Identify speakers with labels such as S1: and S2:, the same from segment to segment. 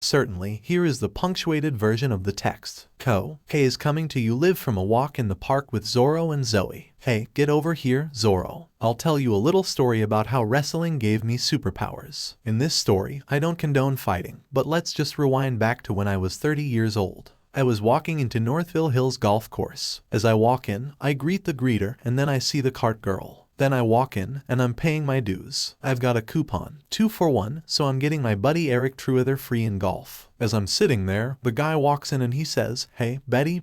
S1: Certainly, here is the punctuated version of the text. Hey is coming to you live from a walk in the park with Zoro and Zoe. Hey, get over here, Zoro. I'll tell you a little story about how wrestling gave me superpowers. In this story, I don't condone fighting, but let's just rewind back to when I was 30 years old. I was walking into Northville Hills Golf Course. As I walk in, I greet the greeter and then I see the cart girl. Then I walk in, and I'm paying my dues. I've got a coupon, 2 for 1, so I'm getting my buddy Eric Truither free in golf. As I'm sitting there, the guy walks in and he says, "Hey, Betty,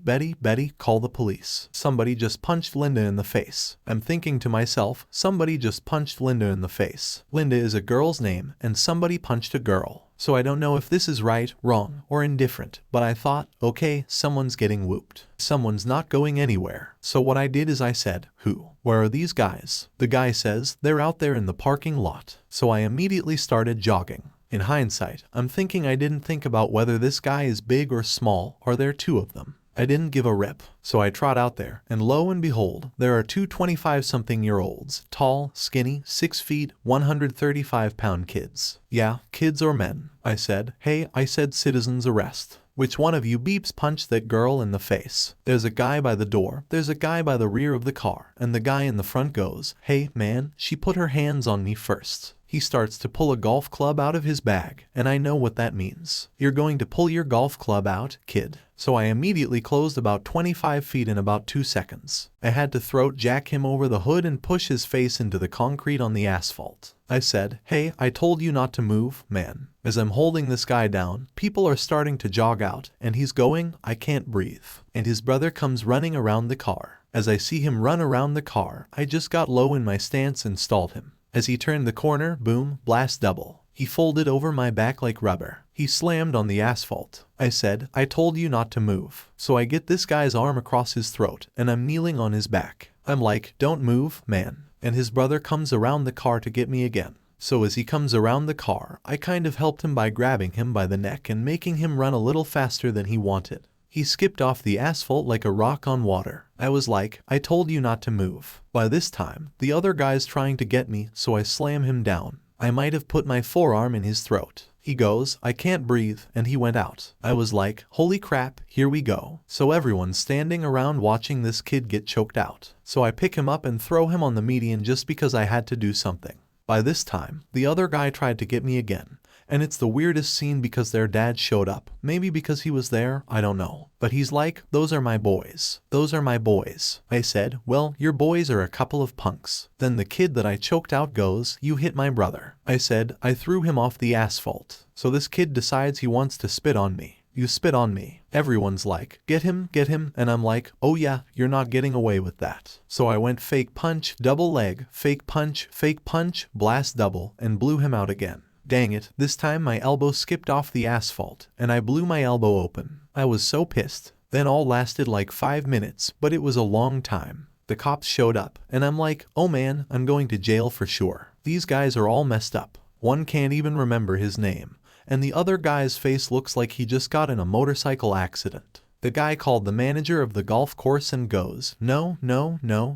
S1: call the police. Somebody just punched Linda in the face." I'm thinking to myself, somebody just punched Linda in the face. Linda is a girl's name, and somebody punched a girl. So I don't know if this is right, wrong, or indifferent, but I thought, okay, someone's getting whooped. Someone's not going anywhere. So what I did is I said, "Who? Where are these guys?" The guy says, "They're out there in the parking lot." So I immediately started jogging. In hindsight, I'm thinking I didn't think about whether this guy is big or small, or there are two of them. I didn't give a rip, so I trot out there, and lo and behold, there are two 25-something-year-olds, tall, skinny, 6 feet, 135-pound kids. Yeah, kids or men. I said, "Hey," I said, "citizens arrest. Which one of you beeps punched that girl in the face?" There's a guy by the door, there's a guy by the rear of the car, and the guy in the front goes, "Hey, man, she put her hands on me first." He starts to pull a golf club out of his bag, and I know what that means. You're going to pull your golf club out, kid. So I immediately closed about 25 feet in about 2 seconds. I had to throat jack him over the hood and push his face into the concrete on the asphalt. I said, "Hey, I told you not to move, man." As I'm holding this guy down, people are starting to jog out, and he's going, "I can't breathe." And his brother comes running around the car. As I see him run around the car, I just got low in my stance and stalled him. As he turned the corner, boom, blast double. He folded over my back like rubber. He slammed on the asphalt. I said, "I told you not to move." So I get this guy's arm across his throat, and I'm kneeling on his back. I'm like, "Don't move, man." And his brother comes around the car to get me again. So as he comes around the car, I kind of helped him by grabbing him by the neck and making him run a little faster than he wanted. He skipped off the asphalt like a rock on water. I was like, "I told you not to move." By this time, the other guy's trying to get me, so I slam him down. I might have put my forearm in his throat. He goes, "I can't breathe," and he went out. I was like, holy crap, here we go. So everyone's standing around watching this kid get choked out. So I pick him up and throw him on the median just because I had to do something. By this time, the other guy tried to get me again. And it's the weirdest scene because their dad showed up. Maybe because he was there, I don't know. But he's like, "Those are my boys. Those are my boys." I said, "Well, your boys are a couple of punks." Then the kid that I choked out goes, "You hit my brother." I said, "I threw him off the asphalt." So this kid decides he wants to spit on me. "You spit on me." Everyone's like, get him, and I'm like, "Oh yeah, you're not getting away with that." So I went fake punch, double leg, fake punch, blast double, and blew him out again. Dang it, this time my elbow skipped off the asphalt, and I blew my elbow open. I was so pissed. Then all lasted like 5 minutes, but it was a long time. The cops showed up, and I'm like, oh man, I'm going to jail for sure. These guys are all messed up. One can't even remember his name, and the other guy's face looks like he just got in a motorcycle accident. The guy called the manager of the golf course and goes, no,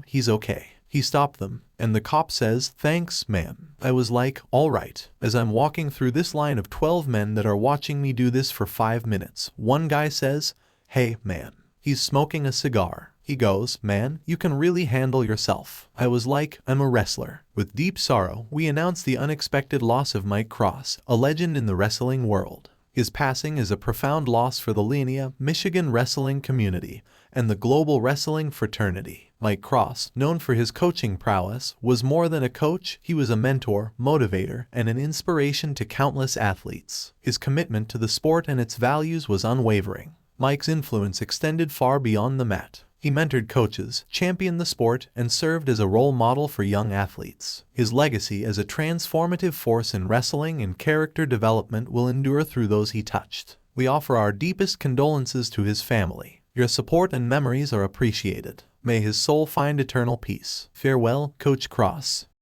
S1: he's okay. He stopped them, and the cop says, "Thanks, man." I was like, all right. As I'm walking through this line of 12 men that are watching me do this for 5 minutes, one guy says, "Hey, man." He's smoking a cigar. He goes, "Man, you can really handle yourself." I was like, I'm a wrestler. With deep sorrow, we announce the unexpected loss of Mike Cross, a legend in the wrestling world. His passing is a profound loss for the Linear, Michigan wrestling community and the global wrestling fraternity. Mike Cross, known for his coaching prowess, was more than a coach. He was a mentor, motivator, and an inspiration to countless athletes. His commitment to the sport and its values was unwavering. Mike's influence extended far beyond the mat. He mentored coaches, championed the sport, and served as a role model for young athletes. His legacy as a transformative force in wrestling and character development will endure through those he touched. We offer our deepest condolences to his family. Your support and memories are appreciated. May his soul find eternal peace. Farewell, Coach Cross.